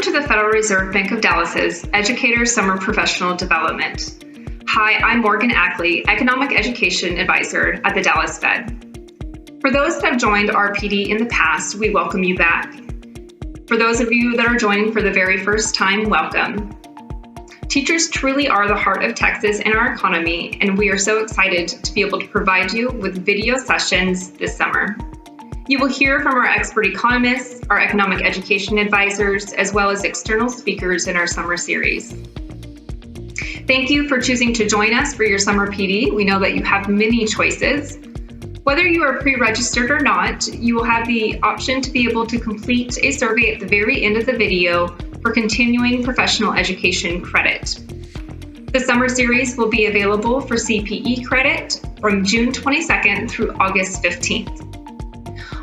to the Federal Reserve Bank of Dallas's Educator Summer Professional Development. Hi, I'm Morgan Ackley, Economic Education Advisor at the Dallas Fed. For those that have joined RPD in the past, we welcome you back. For those of you that are joining for the very first time, welcome. Teachers truly are the heart of Texas and our economy, and we are so excited to be able to provide you with video sessions this summer. You will hear from our expert economists, our economic education advisors, as well as external speakers in our summer series. Thank you for choosing to join us for your summer PD. We know that you have many choices. Whether you are pre-registered or not, you will have the option to be able to complete a survey at the very end of the video for continuing professional education credit. The summer series will be available for CPE credit from June 22nd through August 15th.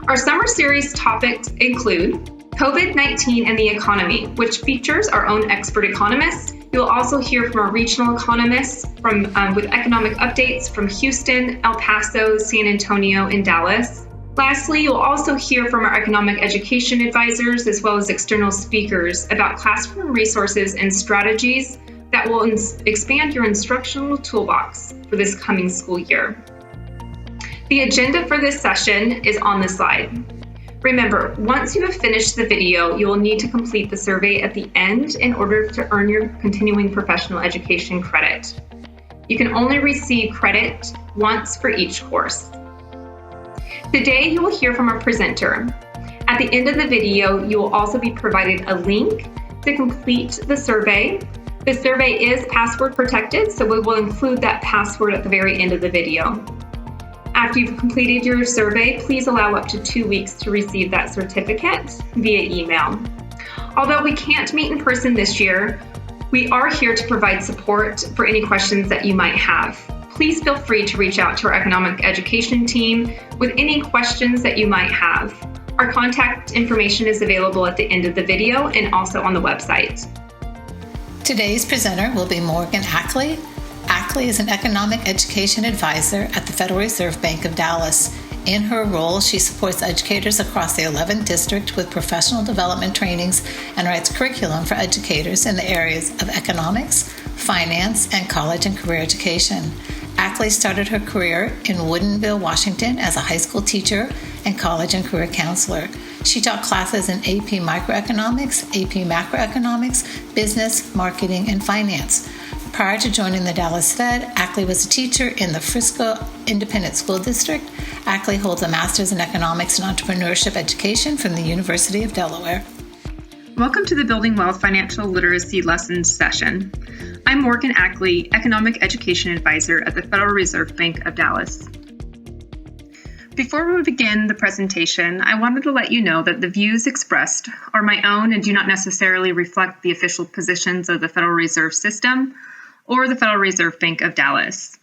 Our summer series topics include COVID-19 and the economy, which features our own expert economists. You'll also hear from our regional economists with economic updates from Houston, El Paso, San Antonio, and Dallas. Lastly, you'll also hear from our economic education advisors as well as external speakers about classroom resources and strategies that will expand your instructional toolbox for this coming school year. The agenda for this session is on the slide. Remember, once you have finished the video, you will need to complete the survey at the end in order to earn your continuing professional education credit. You can only receive credit once for each course. Today, you will hear from our presenter. At the end of the video, you will also be provided a link to complete the survey. The survey is password protected, so we will include that password at the very end of the video. After you've completed your survey, please allow up to 2 weeks to receive that certificate via email. Although we can't meet in person this year, we are here to provide support for any questions that you might have. Please feel free to reach out to our economic education team with any questions that you might have. Our contact information is available at the end of the video and also on the website. Today's presenter will be Morgan Ackley. Ackley is an economic education advisor at the Federal Reserve Bank of Dallas. In her role, she supports educators across the 11th District with professional development trainings and writes curriculum for educators in the areas of economics, finance, and college and career education. Ackley started her career in Woodinville, Washington as a high school teacher and college and career counselor. She taught classes in AP Microeconomics, AP Macroeconomics, Business, Marketing, and Finance. Prior to joining the Dallas Fed, Ackley was a teacher in the Frisco Independent School District. Ackley holds a master's in economics and entrepreneurship education from the University of Delaware. Welcome to the Building Wealth Financial Literacy Lessons session. I'm Morgan Ackley, Economic Education Advisor at the Federal Reserve Bank of Dallas. Before we begin the presentation, I wanted to let you know that the views expressed are my own and do not necessarily reflect the official positions of the Federal Reserve System or the Federal Reserve Bank of Dallas.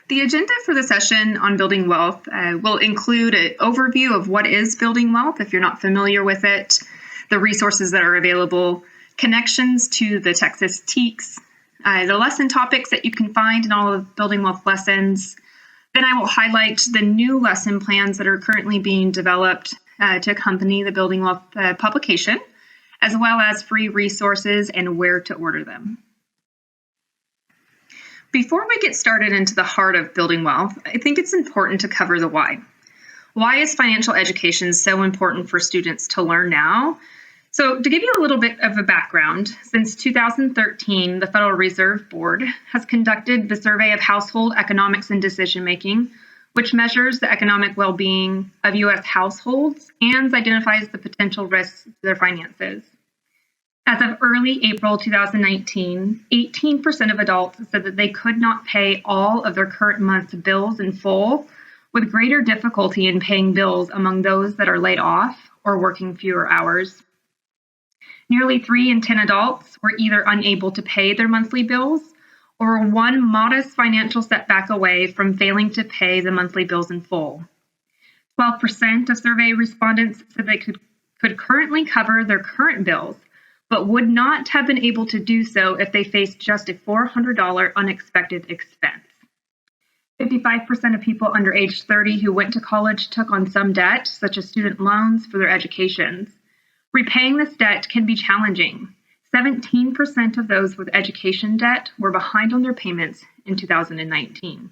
The agenda for the session on building wealth will include an overview of what is building wealth, if you're not familiar with it, the resources that are available, connections to the Texas TEKS, the lesson topics that you can find in all of building wealth lessons. Then I will highlight the new lesson plans that are currently being developed to accompany the building wealth publication, as well as free resources and where to order them. Before we get started into the heart of building wealth, I think it's important to cover the why. Why is financial education so important for students to learn now? So to give you a little bit of a background, since 2013, the Federal Reserve Board has conducted the Survey of Household Economics and Decision-Making, which measures the economic well-being of U.S. households and identifies the potential risks to their finances. As of early April 2019, 18% of adults said that they could not pay all of their current month's bills in full, with greater difficulty in paying bills among those that are laid off or working fewer hours. Nearly 3 in 10 adults were either unable to pay their monthly bills or one modest financial setback away from failing to pay the monthly bills in full. 12% of survey respondents said they could currently cover their current bills, but would not have been able to do so if they faced just a $400 unexpected expense. 55% of people under age 30 who went to college took on some debt, such as student loans, for their educations. Repaying this debt can be challenging. 17% of those with education debt were behind on their payments in 2019.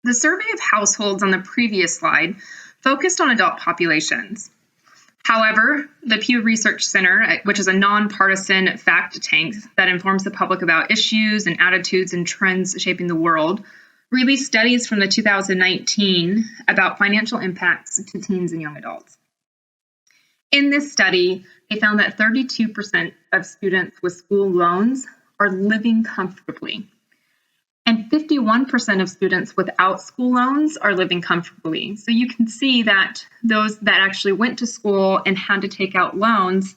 The survey of households on the previous slide focused on adult populations. However, the Pew Research Center, which is a nonpartisan fact tank that informs the public about issues and attitudes and trends shaping the world, released studies from the 2019 about financial impacts to teens and young adults. In this study, they found that 32% of students with school loans are living comfortably, and 51% of students without school loans are living comfortably. So you can see that those that actually went to school and had to take out loans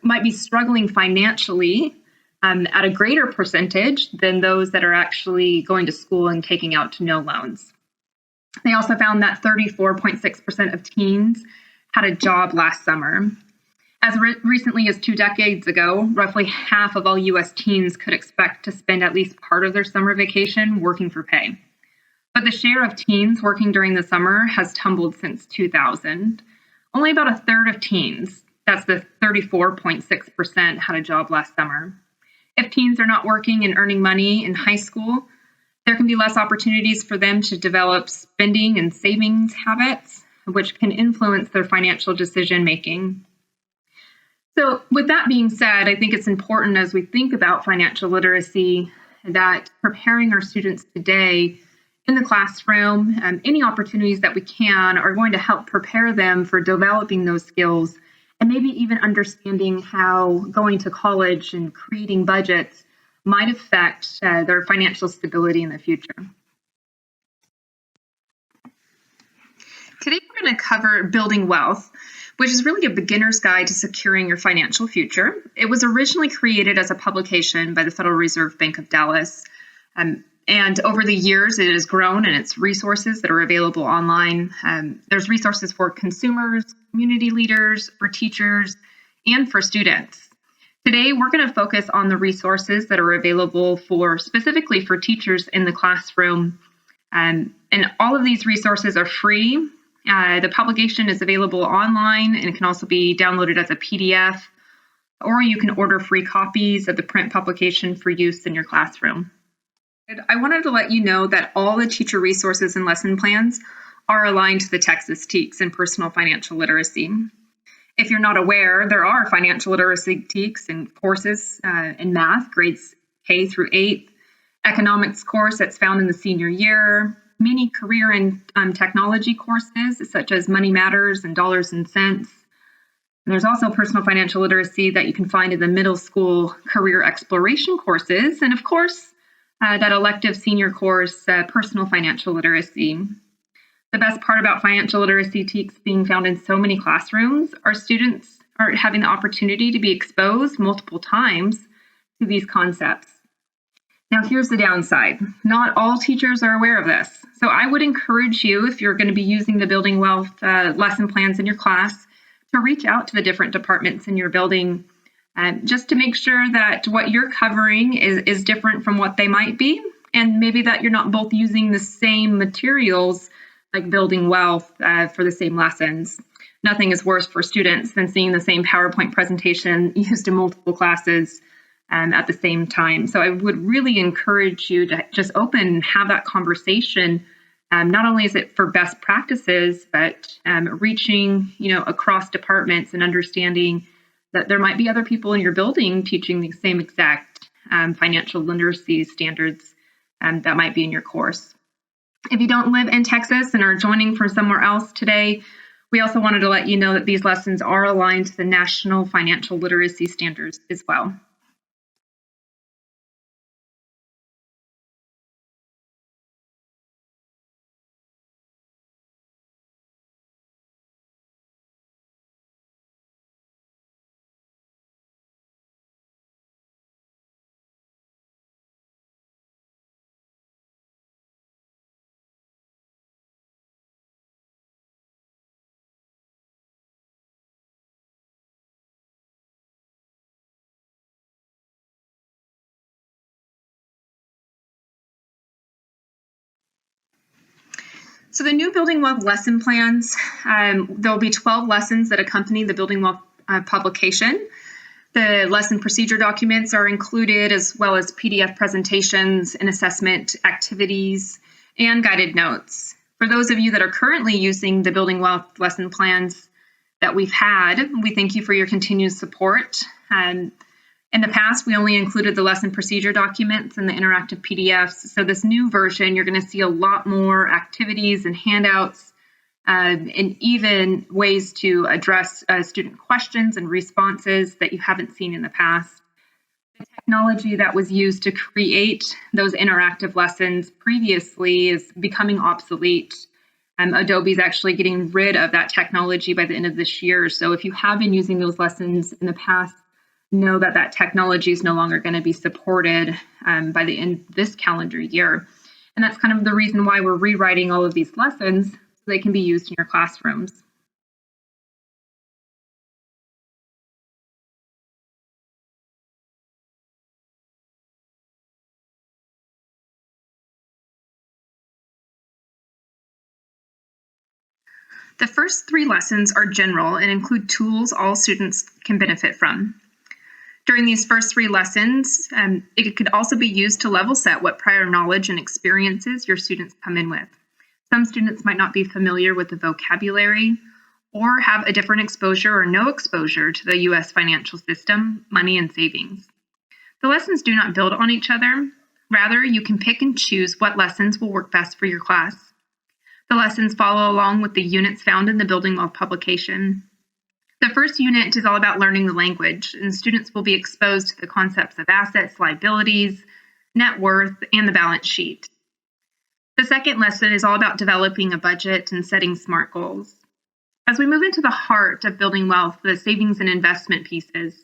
might be struggling financially at a greater percentage than those that are actually going to school and taking out no loans. They also found that 34.6% of teens had a job last summer. As recently as 2 decades ago, roughly half of all U.S. teens could expect to spend at least part of their summer vacation working for pay. But the share of teens working during the summer has tumbled since 2000. Only about a third of teens, that's the 34.6%, had a job last summer. If teens are not working and earning money in high school, there can be less opportunities for them to develop spending and savings habits, which can influence their financial decision making. So with that being said, I think it's important as we think about financial literacy that preparing our students today in the classroom, any opportunities that we can are going to help prepare them for developing those skills and maybe even understanding how going to college and creating budgets might affect their financial stability in the future. Today, we're going to cover building wealth, which is really a beginner's guide to securing your financial future. It was originally created as a publication by the Federal Reserve Bank of Dallas. And over the years, it has grown in its resources that are available online. There's resources for consumers, community leaders, for teachers, and for students. Today, we're going to focus on the resources that are available specifically for teachers in the classroom. And all of these resources are free. The publication is available online and it can also be downloaded as a PDF, or you can order free copies of the print publication for use in your classroom. I wanted to let you know that all the teacher resources and lesson plans are aligned to the Texas TEKS in personal financial literacy. If you're not aware, there are financial literacy TEKS and courses in math, grades K through 8, economics course that's found in the senior year, many career and technology courses such as Money Matters and Dollars and Cents. And there's also personal financial literacy that you can find in the middle school career exploration courses. And of course, that elective senior course, personal financial literacy. The best part about financial literacy TEKS being found in so many classrooms are students are having the opportunity to be exposed multiple times to these concepts. Now, here's the downside. Not all teachers are aware of this. So I would encourage you, if you're going to be using the Building Wealth lesson plans in your class, to reach out to the different departments in your building just to make sure that what you're covering is different from what they might be, and maybe that you're not both using the same materials like Building Wealth for the same lessons. Nothing is worse for students than seeing the same PowerPoint presentation used in multiple classes at the same time. So I would really encourage you to just open and have that conversation. Not only is it for best practices, but reaching across departments and understanding that there might be other people in your building teaching the same exact financial literacy standards that might be in your course. If you don't live in Texas and are joining from somewhere else today, we also wanted to let you know that these lessons are aligned to the National Financial Literacy Standards as well. So the new Building Wealth lesson plans, there'll be 12 lessons that accompany the Building Wealth publication. The lesson procedure documents are included, as well as PDF presentations and assessment activities and guided notes. For those of you that are currently using the Building Wealth lesson plans that we've had, we thank you for your continued support. In the past, we only included the lesson procedure documents and the interactive PDFs. So this new version, you're going to see a lot more activities and handouts, and even ways to address student questions and responses that you haven't seen in the past. The technology that was used to create those interactive lessons previously is becoming obsolete. Adobe's actually getting rid of that technology by the end of this year. So if you have been using those lessons in the past, know that that technology is no longer going to be supported by the end of this calendar year. And that's kind of the reason why we're rewriting all of these lessons so they can be used in your classrooms. The first 3 lessons are general and include tools all students can benefit from. During these first 3 lessons, it could also be used to level set what prior knowledge and experiences your students come in with. Some students might not be familiar with the vocabulary or have a different exposure or no exposure to the U.S. financial system, money, and savings. The lessons do not build on each other. Rather, you can pick and choose what lessons will work best for your class. The lessons follow along with the units found in the Building Wealth publication. The first unit is all about learning the language, and students will be exposed to the concepts of assets, liabilities, net worth, and the balance sheet. The second lesson is all about developing a budget and setting SMART goals. As we move into the heart of Building Wealth, the savings and investment pieces,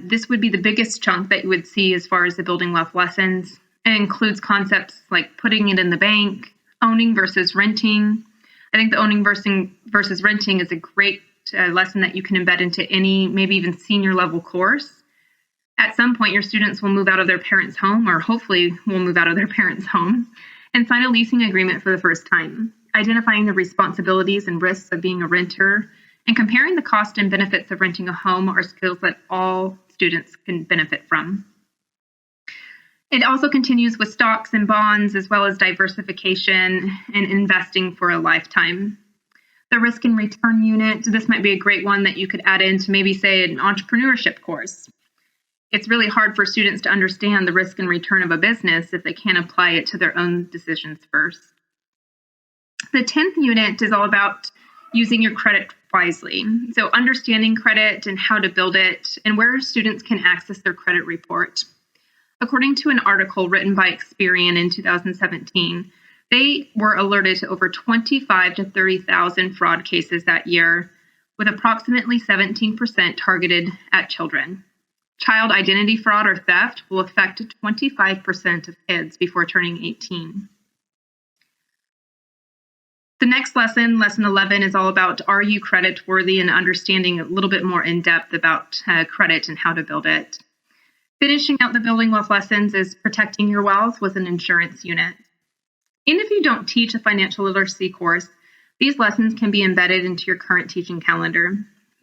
this would be the biggest chunk that you would see as far as the Building Wealth lessons. It includes concepts like putting it in the bank, owning versus renting. I think the owning versus renting is a great lesson that you can embed into any, maybe even senior level course. At some point, your students will move out of their parents' home, or hopefully will move out of their parents' home, and sign a leasing agreement for the first time. Identifying the responsibilities and risks of being a renter and comparing the cost and benefits of renting a home are skills that all students can benefit from. It also continues with stocks and bonds, as well as diversification and investing for a lifetime. The risk and return unit, this might be a great one that you could add into maybe, say, an entrepreneurship course. It's really hard for students to understand the risk and return of a business if they can't apply it to their own decisions first. The 10th unit is all about using your credit wisely. So understanding credit and how to build it, and where students can access their credit report. According to an article written by Experian in 2017, they were alerted to over 25 to 30,000 fraud cases that year, with approximately 17% targeted at children. Child identity fraud or theft will affect 25% of kids before turning 18. The next lesson, lesson 11, is all about are you credit worthy, and understanding a little bit more in depth about credit and how to build it. Finishing out the Building Wealth lessons is protecting your wealth with an insurance unit. And if you don't teach a financial literacy course, these lessons can be embedded into your current teaching calendar.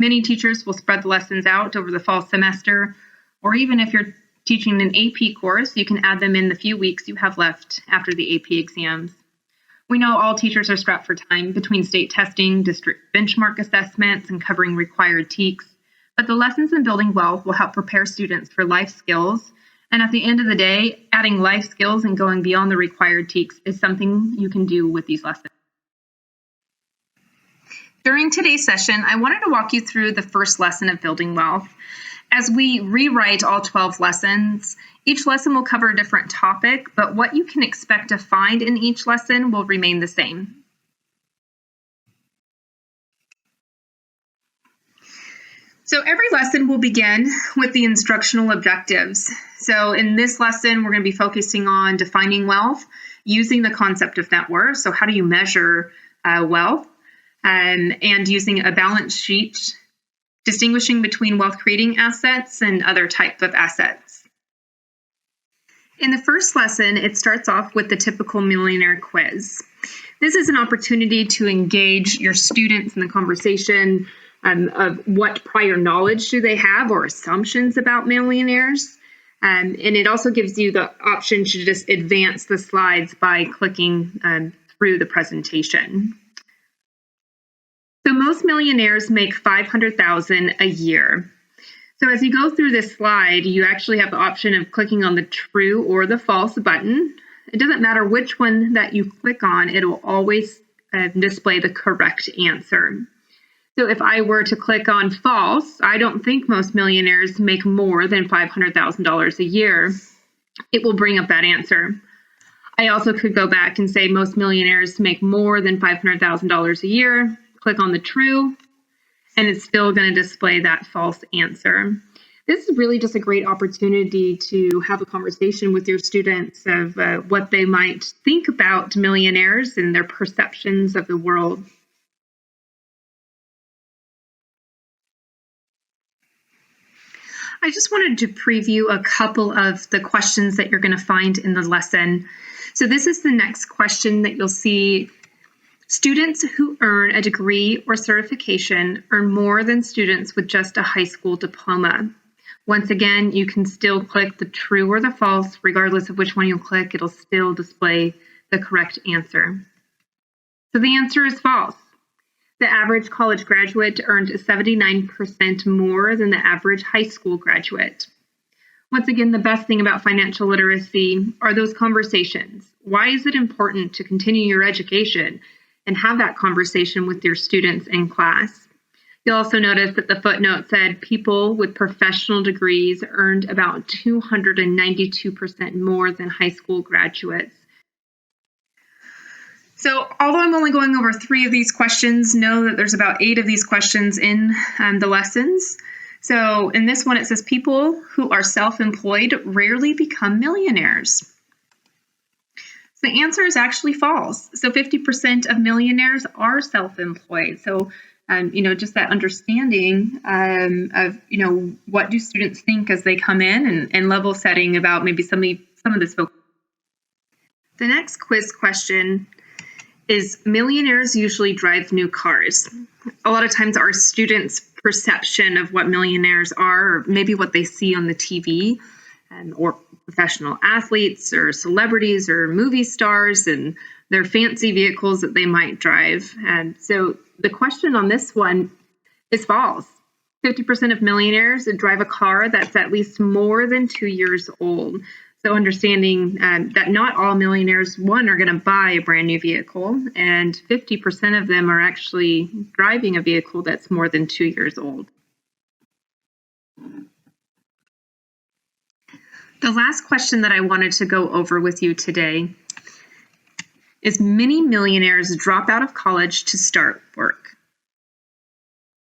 Many teachers will spread the lessons out over the fall semester, or even if you're teaching an AP course, you can add them in the few weeks you have left after the AP exams. We know all teachers are strapped for time between state testing, district benchmark assessments, and covering required TEKS, but the lessons in Building Wealth will help prepare students for life skills. And at the end of the day, adding life skills and going beyond the required TEKS is something you can do with these lessons. During today's session, I wanted to walk you through the first lesson of Building Wealth. As we rewrite all 12 lessons, each lesson will cover a different topic, but what you can expect to find in each lesson will remain the same. So every lesson will begin with the instructional objectives. So in this lesson, we're going to be focusing on defining wealth, using the concept of net worth. So how do you measure wealth? And using a balance sheet, distinguishing between wealth creating assets and other types of assets. In the first lesson, it starts off with the typical millionaire quiz. This is an opportunity to engage your students in the conversation of what prior knowledge do they have or assumptions about millionaires. And it also gives you the option to just advance the slides by clicking through the presentation. So most millionaires make $500,000 a year. So as you go through this slide, you actually have the option of clicking on the true or the false button. It doesn't matter which one that you click on, it will always display the correct answer. So if I were to click on false, I don't think most millionaires make more than $500,000 a year, it will bring up that answer. I also could go back and say most millionaires make more than $500,000 a year, click on the true, and it's still going to display that false answer. This is really just a great opportunity to have a conversation with your students of what they might think about millionaires and their perceptions of the world. I just wanted to preview a couple of the questions that you're going to find in the lesson. So this is the next question that you'll see. Students who earn a degree or certification earn more than students with just a high school diploma. Once again, you can still click the true or the false. Regardless of which one you click, it'll still display the correct answer. So the answer is false. The average college graduate earned 79% more than the average high school graduate. Once again, the best thing about financial literacy are those conversations. Why is it important to continue your education and have that conversation with your students in class? You'll also notice that the footnote said people with professional degrees earned about 292% more than high school graduates. So although I'm only going over 3 of these questions, know that there's about 8 of these questions in the lessons. So in this one, it says people who are self-employed rarely become millionaires. So the answer is actually false. So 50% of millionaires are self-employed. So, just that understanding of, what do students think as they come in and level setting about maybe some of this focus. The next quiz question is millionaires usually drive new cars. A lot of times our students' perception of what millionaires are, or maybe what they see on the TV, or professional athletes or celebrities or movie stars and their fancy vehicles that they might drive. And so the question on this one is false. 50% of millionaires drive a car that's at least more than 2 years old. So understanding that not all millionaires, one, are going to buy a brand new vehicle, and 50% of them are actually driving a vehicle that's more than 2 years old. The last question that I wanted to go over with you today is many millionaires drop out of college to start work.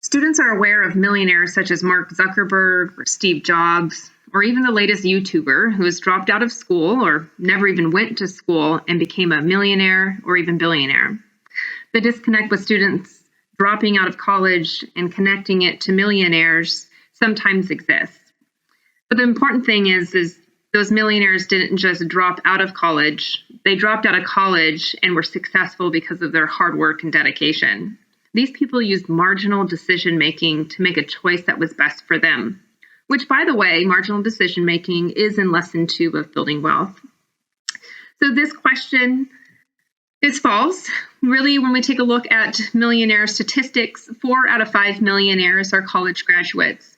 Students are aware of millionaires such as Mark Zuckerberg or Steve Jobs, or even the latest YouTuber who has dropped out of school or never even went to school and became a millionaire or even billionaire. The disconnect with students dropping out of college and connecting it to millionaires sometimes exists. But the important thing is those millionaires didn't just drop out of college. They dropped out of college and were successful because of their hard work and dedication. These people used marginal decision-making to make a choice that was best for them, which, by the way, marginal decision-making is in lesson 2 of Building Wealth. So this question is false. Really, when we take a look at millionaire statistics, 4 out of 5 millionaires are college graduates.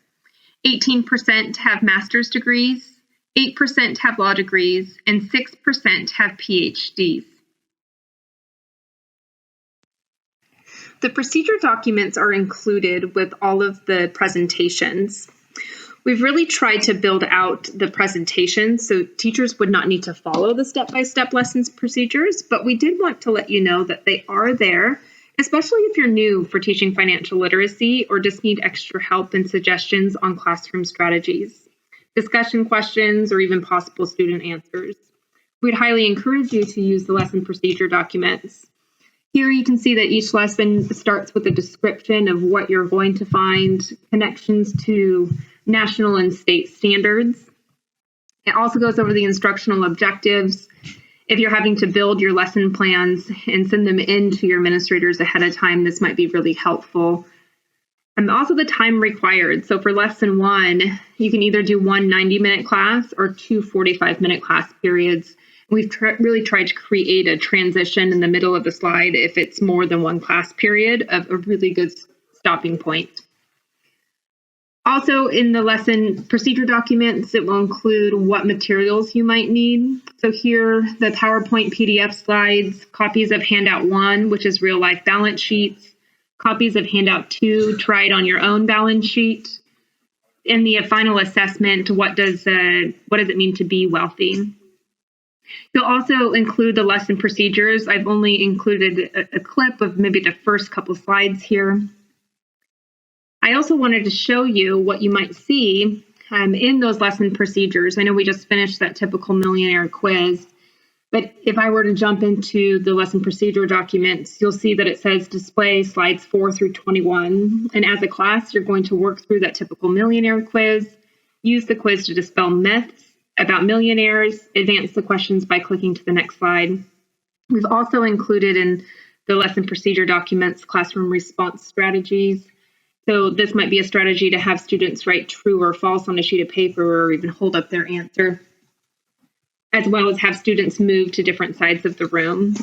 18% have master's degrees, 8% have law degrees, and 6% have PhDs. The procedure documents are included with all of the presentations. We've really tried to build out the presentation so teachers would not need to follow the step-by-step lessons procedures, but we did want to let you know that they are there, especially if you're new for teaching financial literacy or just need extra help and suggestions on classroom strategies, discussion questions, or even possible student answers. We'd highly encourage you to use the lesson procedure documents. Here you can see that each lesson starts with a description of what you're going to find, connections to national and state standards, It also goes over the instructional objectives. If you're having to build your lesson plans and send them in to your administrators ahead of time, this might be really helpful. And also the time required. So for lesson 1, you can either do one 90-minute class or two 45-minute class periods. We've really tried to create a transition in the middle of the slide if it's more than one class period of a really good stopping point. Also in the lesson procedure documents, it will include what materials you might need. So here, the PowerPoint PDF slides, copies of handout 1, which is real life balance sheets, copies of handout 2, try it on your own balance sheet. In the final assessment, what does it mean to be wealthy? You'll also include the lesson procedures. I've only included a clip of maybe the first couple slides here. I also wanted to show you what you might see in those lesson procedures. I know we just finished that typical millionaire quiz, but if I were to jump into the lesson procedure documents, you'll see that it says display slides 4 through 21. And as a class, you're going to work through that typical millionaire quiz, use the quiz to dispel myths about millionaires, advance the questions by clicking to the next slide. We've also included in the lesson procedure documents classroom response strategies. So this might be a strategy to have students write true or false on a sheet of paper or even hold up their answer, as well as have students move to different sides of the room.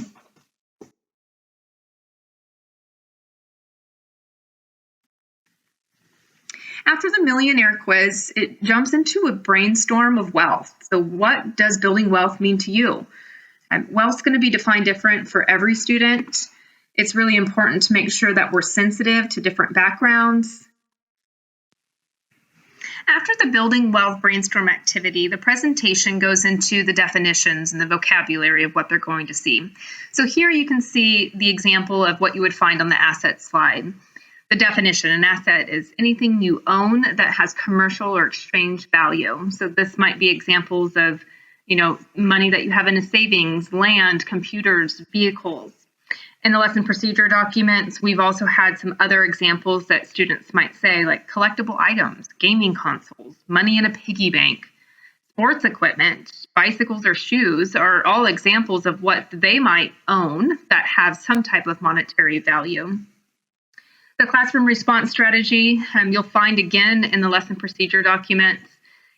After the millionaire quiz, it jumps into a brainstorm of wealth. So what does building wealth mean to you? Wealth's going to be defined different for every student. It's really important to make sure that we're sensitive to different backgrounds. After the building wealth brainstorm activity, the presentation goes into the definitions and the vocabulary of what they're going to see. So here you can see the example of what you would find on the asset slide. The definition: an asset is anything you own that has commercial or exchange value. So this might be examples of, money that you have in a savings, land, computers, vehicles. In the lesson procedure documents, we've also had some other examples that students might say, like collectible items, gaming consoles, money in a piggy bank, sports equipment, bicycles or shoes are all examples of what they might own that have some type of monetary value. The classroom response strategy, you'll find again in the lesson procedure documents.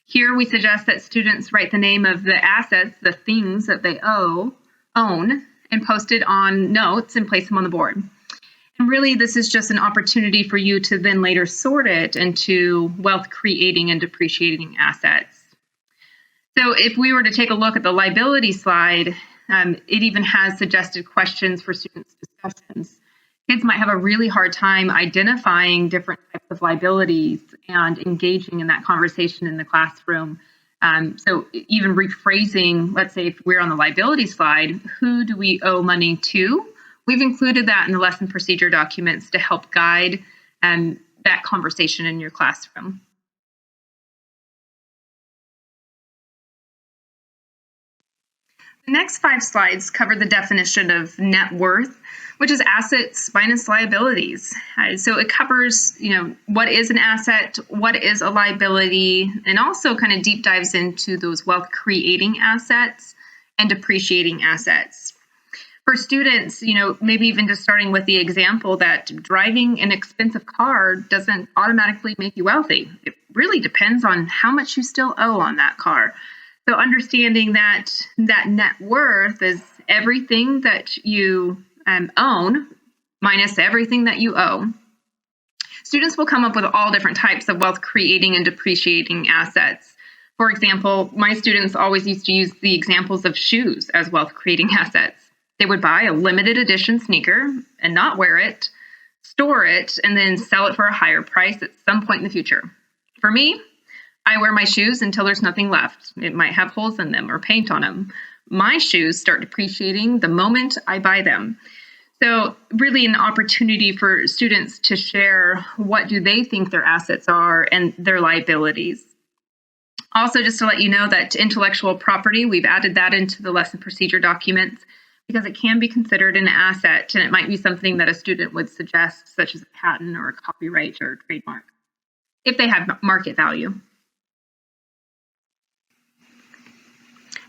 Here we suggest that students write the name of the assets, the things that they own, and post it on notes and place them on the board. And really, this is just an opportunity for you to then later sort it into wealth creating and depreciating assets. So if we were to take a look at the liability slide, it even has suggested questions for students' discussions. Kids might have a really hard time identifying different types of liabilities and engaging in that conversation in the classroom. So even rephrasing, let's say if we're on the liability slide, who do we owe money to? We've included that in the lesson procedure documents to help guide that conversation in your classroom. The next 5 slides cover the definition of net worth, which is assets minus liabilities. So it covers, what is an asset, what is a liability, and also kind of deep dives into those wealth creating assets and depreciating assets. For students, maybe even just starting with the example that driving an expensive car doesn't automatically make you wealthy. It really depends on how much you still owe on that car. So understanding that net worth is everything that you own minus everything that you owe. Students will come up with all different types of wealth creating and depreciating assets. For example, my students always used to use the examples of shoes as wealth creating assets. They would buy a limited edition sneaker and not wear it, store it, and then sell it for a higher price at some point in the future. For me, I wear my shoes until there's nothing left. It might have holes in them or paint on them. My shoes start depreciating the moment I buy them. So really an opportunity for students to share what do they think their assets are and their liabilities. Also, just to let you know that intellectual property, we've added that into the lesson procedure documents because it can be considered an asset, and it might be something that a student would suggest, such as a patent or a copyright or a trademark, if they have market value.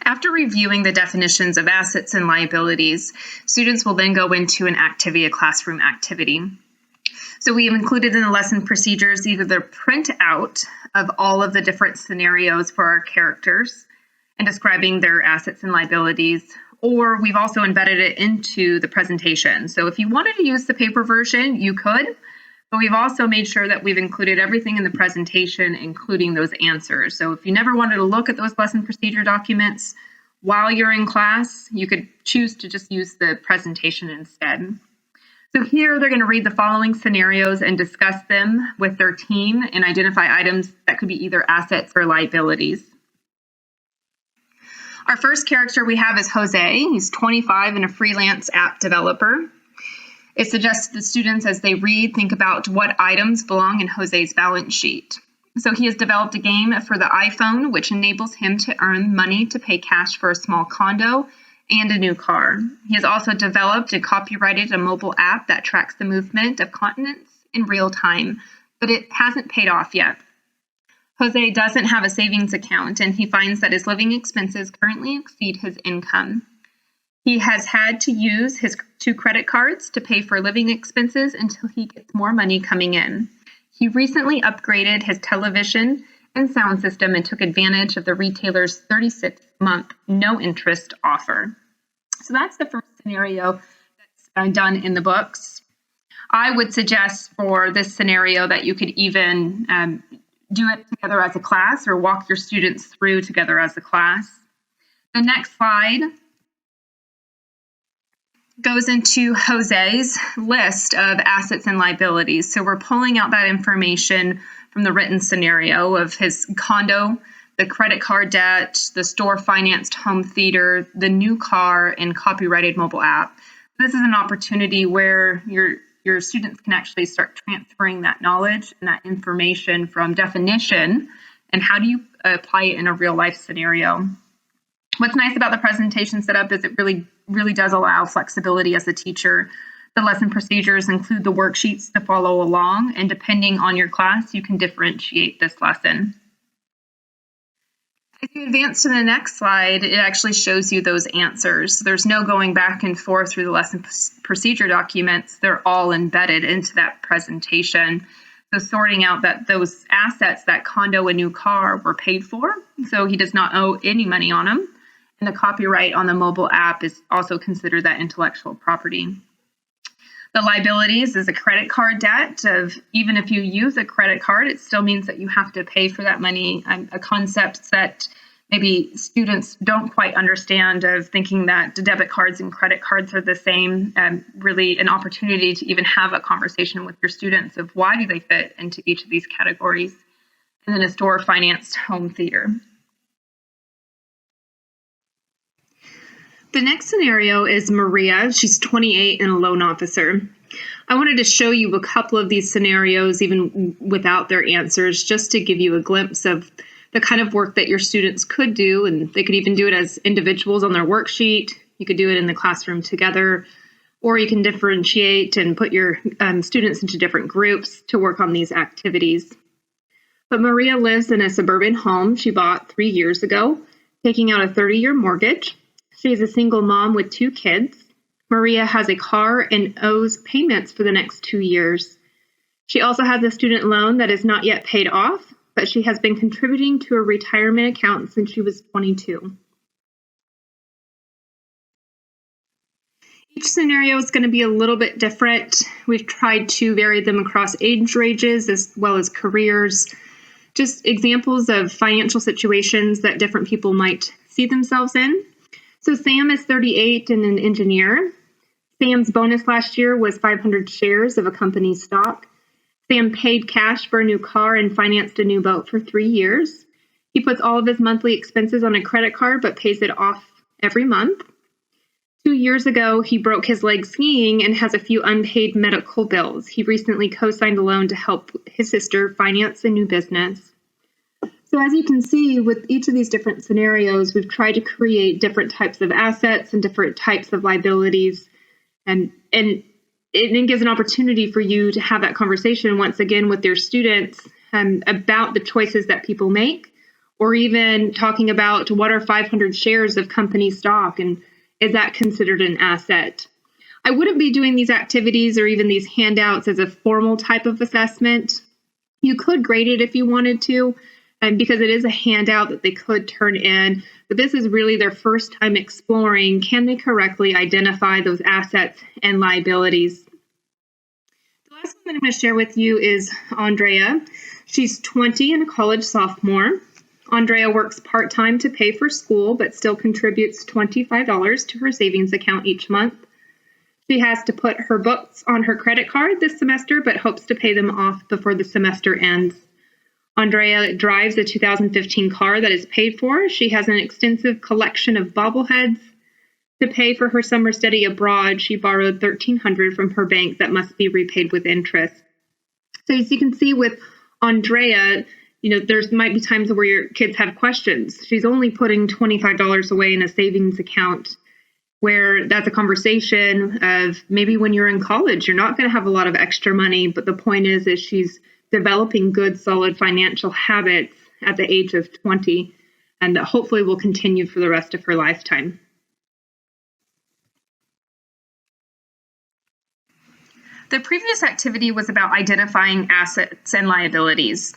After reviewing the definitions of assets and liabilities, students will then go into an activity, a classroom activity. So we have included in the lesson procedures either the printout of all of the different scenarios for our characters and describing their assets and liabilities, or we've also embedded it into the presentation. So if you wanted to use the paper version, you could, but we've also made sure that we've included everything in the presentation, including those answers. So if you never wanted to look at those lesson procedure documents while you're in class, you could choose to just use the presentation instead. So here they're going to read the following scenarios and discuss them with their team and identify items that could be either assets or liabilities. Our first character we have is Jose. He's 25 and a freelance app developer. It suggests the students, as they read, think about what items belong in Jose's balance sheet. So he has developed a game for the iPhone, which enables him to earn money to pay cash for a small condo and a new car. He has also developed and copyrighted a mobile app that tracks the movement of continents in real time, but it hasn't paid off yet. Jose doesn't have a savings account, and he finds that his living expenses currently exceed his income. He has had to use his 2 credit cards to pay for living expenses until he gets more money coming in. He recently upgraded his television and sound system and took advantage of the retailer's 36-month no-interest offer. So that's the first scenario that's done in the books. I would suggest for this scenario that you could even do it together as a class or walk your students through together as a class. The next slide goes into Jose's list of assets and liabilities. So we're pulling out that information from the written scenario of his condo, the credit card debt, the store-financed home theater, the new car, and copyrighted mobile app. This is an opportunity where your students can actually start transferring that knowledge and that information from definition and how do you apply it in a real-life scenario. What's nice about the presentation setup is it really does allow flexibility as a teacher. The lesson procedures include the worksheets to follow along, and depending on your class, you can differentiate this lesson. If you advance to the next slide, it actually shows you those answers. There's no going back and forth through the lesson procedure documents. They're all embedded into that presentation. So sorting out that those assets, that condo and new car, were paid for, so he does not owe any money on them. And the copyright on the mobile app is also considered that intellectual property. The liabilities is a credit card debt of even if you use a credit card, it still means that you have to pay for that money. A concept that maybe students don't quite understand of thinking that debit cards and credit cards are the same, really an opportunity to even have a conversation with your students of why do they fit into each of these categories. And then a store-financed home theater. The next scenario is Maria. She's 28 and a loan officer. I wanted to show you a couple of these scenarios, even without their answers, just to give you a glimpse of the kind of work that your students could do. And they could even do it as individuals on their worksheet. You could do it in the classroom together, or you can differentiate and put your students into different groups to work on these activities. But Maria lives in a suburban home she bought 3 years ago, taking out a 30-year mortgage. She's a single mom with 2 kids. Maria has a car and owes payments for the next 2 years. She also has a student loan that is not yet paid off, but she has been contributing to a retirement account since she was 22. Each scenario is going to be a little bit different. We've tried to vary them across age ranges as well as careers. Just examples of financial situations that different people might see themselves in. So Sam is 38 and an engineer. Sam's bonus last year was 500 shares of a company's stock. Sam paid cash for a new car and financed a new boat for 3 years. He puts all of his monthly expenses on a credit card but pays it off every month. 2 years ago, he broke his leg skiing and has a few unpaid medical bills. He recently co-signed a loan to help his sister finance a new business. So as you can see, with each of these different scenarios, we've tried to create different types of assets and different types of liabilities. And it gives an opportunity for you to have that conversation once again with your students about the choices that people make or even talking about what are 500 shares of company stock and is that considered an asset. I wouldn't be doing these activities or even these handouts as a formal type of assessment. You could grade it if you wanted to, because it is a handout that they could turn in, but this is really their first time exploring, can they correctly identify those assets and liabilities? The last one that I'm going to share with you is Andrea. She's 20 and a college sophomore. Andrea works part-time to pay for school, but still contributes $25 to her savings account each month. She has to put her books on her credit card this semester, but hopes to pay them off before the semester ends. Andrea drives a 2015 car that is paid for. She has an extensive collection of bobbleheads. To pay for her summer study abroad, she borrowed $1,300 from her bank that must be repaid with interest. So as you can see with Andrea, there might be times where your kids have questions. She's only putting $25 away in a savings account, where that's a conversation of maybe when you're in college, you're not going to have a lot of extra money. But the point is she's developing good, solid financial habits at the age of 20, and that hopefully will continue for the rest of her lifetime. The previous activity was about identifying assets and liabilities,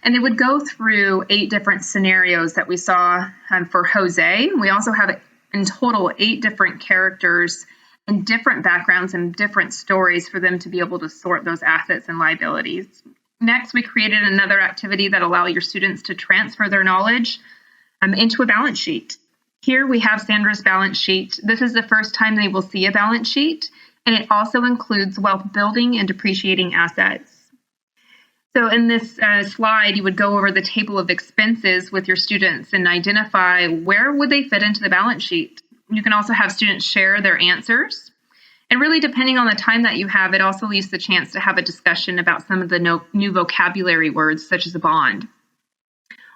and they would go through 8 different scenarios that we saw for Jose. We also have in total 8 different characters and different backgrounds and different stories for them to be able to sort those assets and liabilities. Next, we created another activity that allow your students to transfer their knowledge into a balance sheet. Here we have Sandra's balance sheet. This is the first time they will see a balance sheet, and it also includes wealth building and depreciating assets. So in this slide, you would go over the table of expenses with your students and identify where would they fit into the balance sheet. You can also have students share their answers. And really, depending on the time that you have, it also leaves the chance to have a discussion about some of the new vocabulary words, such as a bond.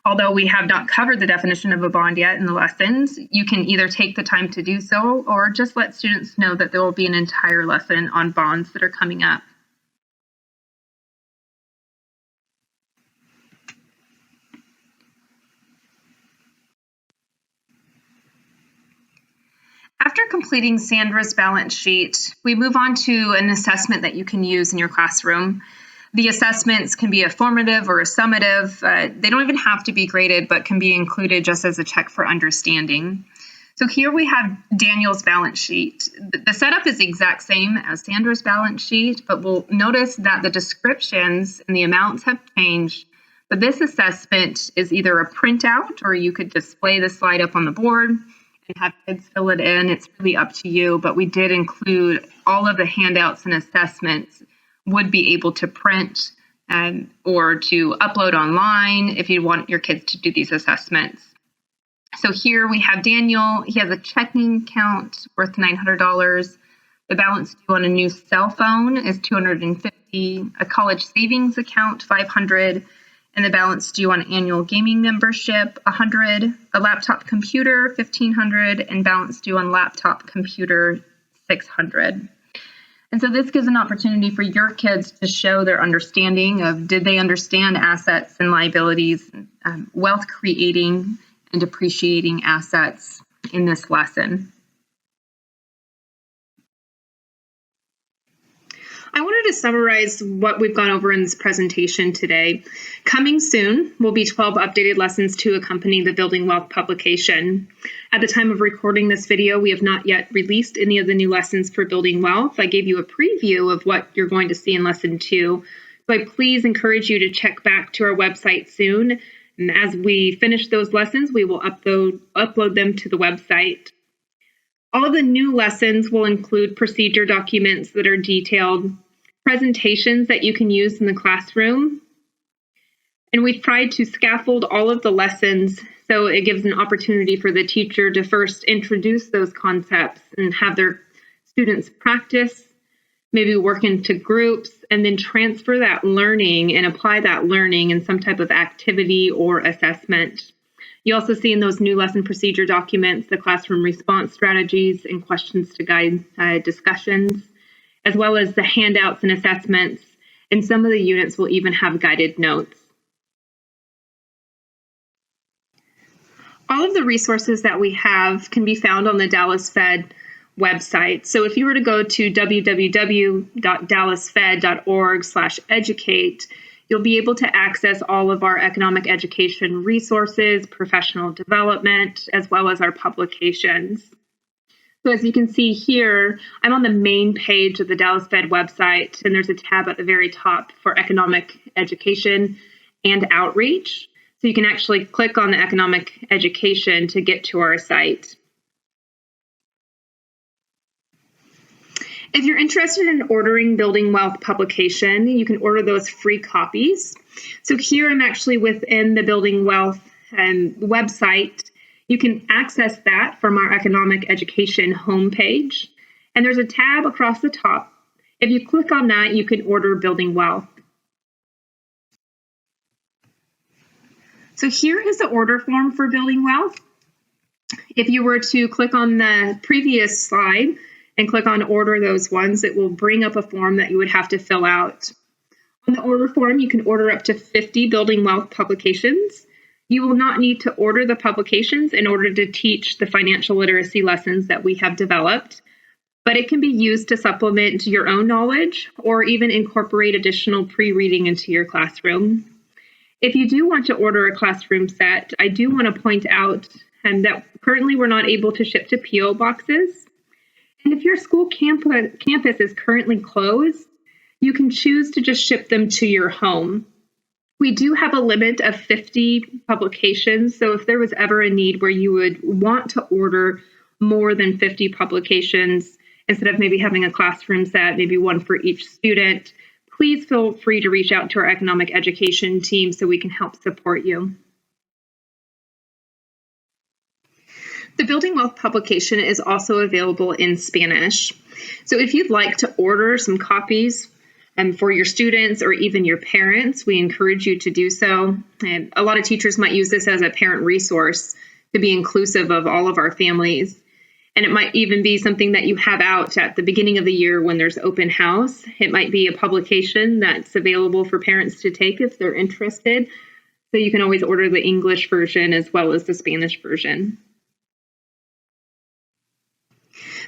Although we have not covered the definition of a bond yet in the lessons, you can either take the time to do so or just let students know that there will be an entire lesson on bonds that are coming up. After completing Sandra's balance sheet, we move on to an assessment that you can use in your classroom. The assessments can be a formative or a summative. They don't even have to be graded, but can be included just as a check for understanding. So here we have Daniel's balance sheet. The setup is the exact same as Sandra's balance sheet, but we'll notice that the descriptions and the amounts have changed. But this assessment is either a printout, or you could display the slide up on the board and have kids fill it in. It's really up to you, but we did include all of the handouts and assessments would be able to print or to upload online if you want your kids to do these assessments. So here we have Daniel. He has a checking account worth $900. The balance due on a new cell phone is $250, a college savings account $500, and the balance due on annual gaming membership $100, a laptop computer $1,500, and balance due on laptop computer $600. And so this gives an opportunity for your kids to show their understanding of, did they understand assets and liabilities, wealth creating and depreciating assets in this lesson. I wanted to summarize what we've gone over in this presentation today. Coming soon will be 12 updated lessons to accompany the Building Wealth publication. At the time of recording this video, we have not yet released any of the new lessons for Building Wealth. I gave you a preview of what you're going to see in Lesson 2. So I please encourage you to check back to our website soon. And as we finish those lessons, we will upload them to the website. All of the new lessons will include procedure documents that are detailed, presentations that you can use in the classroom. And we've tried to scaffold all of the lessons so it gives an opportunity for the teacher to first introduce those concepts and have their students practice, maybe work into groups, and then transfer that learning and apply that learning in some type of activity or assessment. You also see in those new lesson procedure documents the classroom response strategies and questions to guide discussions, as well as the handouts and assessments, and some of the units will even have guided notes. all of the resources that we have can be found on the Dallas Fed website. So if you were to go to www.dallasfed.org/educate, you'll be able to access all of our economic education resources, professional development, as well as our publications. So as you can see here, I'm on the main page of the Dallas Fed website, and there's a tab at the very top for economic education and outreach. So you can actually click on the economic education to get to our site. If you're interested in ordering Building Wealth publication, you can order those free copies. So here I'm actually within the Building Wealth website. You can access that from our economic education homepage. And there's a tab across the top. If you click on that, you can order Building Wealth. So here is the order form for Building Wealth. If you were to click on the previous slide and click on order those ones, it will bring up a form that you would have to fill out. On the order form, you can order up to 50 Building Wealth publications. You will not need to order the publications in order to teach the financial literacy lessons that we have developed, but it can be used to supplement your own knowledge or even incorporate additional pre-reading into your classroom. If you do want to order a classroom set, I do want to point out that currently we're not able to ship to P.O. boxes. And if your school campus is currently closed, you can choose to just ship them to your home. We do have a limit of 50 publications, so if there was ever a need where you would want to order more than 50 publications, instead of maybe having a classroom set, maybe one for each student, please feel free to reach out to our economic education team so we can help support you. The Building Wealth publication is also available in Spanish. So if you'd like to order some copies for your students or even your parents, we encourage you to do so. And a lot of teachers might use this as a parent resource to be inclusive of all of our families. And it might even be something that you have out at the beginning of the year when there's open house. It might be a publication that's available for parents to take if they're interested. So you can always order the English version as well as the Spanish version.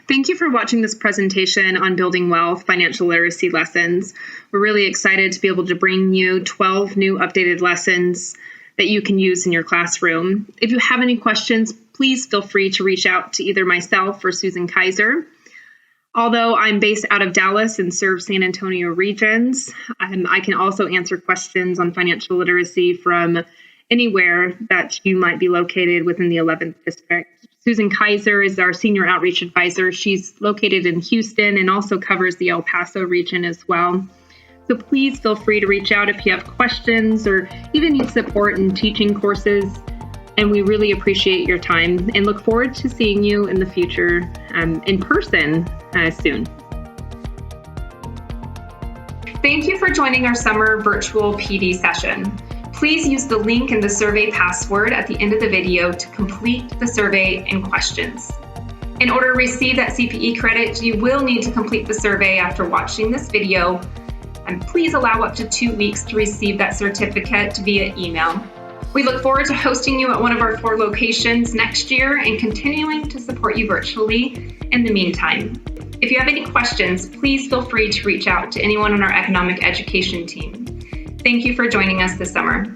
Thank you for watching this presentation on Building Wealth Financial Literacy Lessons. We're really excited to be able to bring you 12 new updated lessons that you can use in your classroom. If you have any questions, please feel free to reach out to either myself or Susan Kaiser. Although I'm based out of Dallas and serve San Antonio regions, I can also answer questions on financial literacy from anywhere that you might be located within the 11th district. Susan Kaiser is our Senior Outreach Advisor. She's located in Houston and also covers the El Paso region as well. So please feel free to reach out if you have questions or even need support in teaching courses. And we really appreciate your time and look forward to seeing you in the future in person soon. Thank you for joining our summer virtual PD session. Please use the link in the survey password at the end of the video to complete the survey and questions. In order to receive that CPE credit, you will need to complete the survey after watching this video, and please allow up to 2 weeks to receive that certificate via email. We look forward to hosting you at one of our 4 locations next year and continuing to support you virtually in the meantime. If you have any questions, please feel free to reach out to anyone on our economic education team. Thank you for joining us this summer.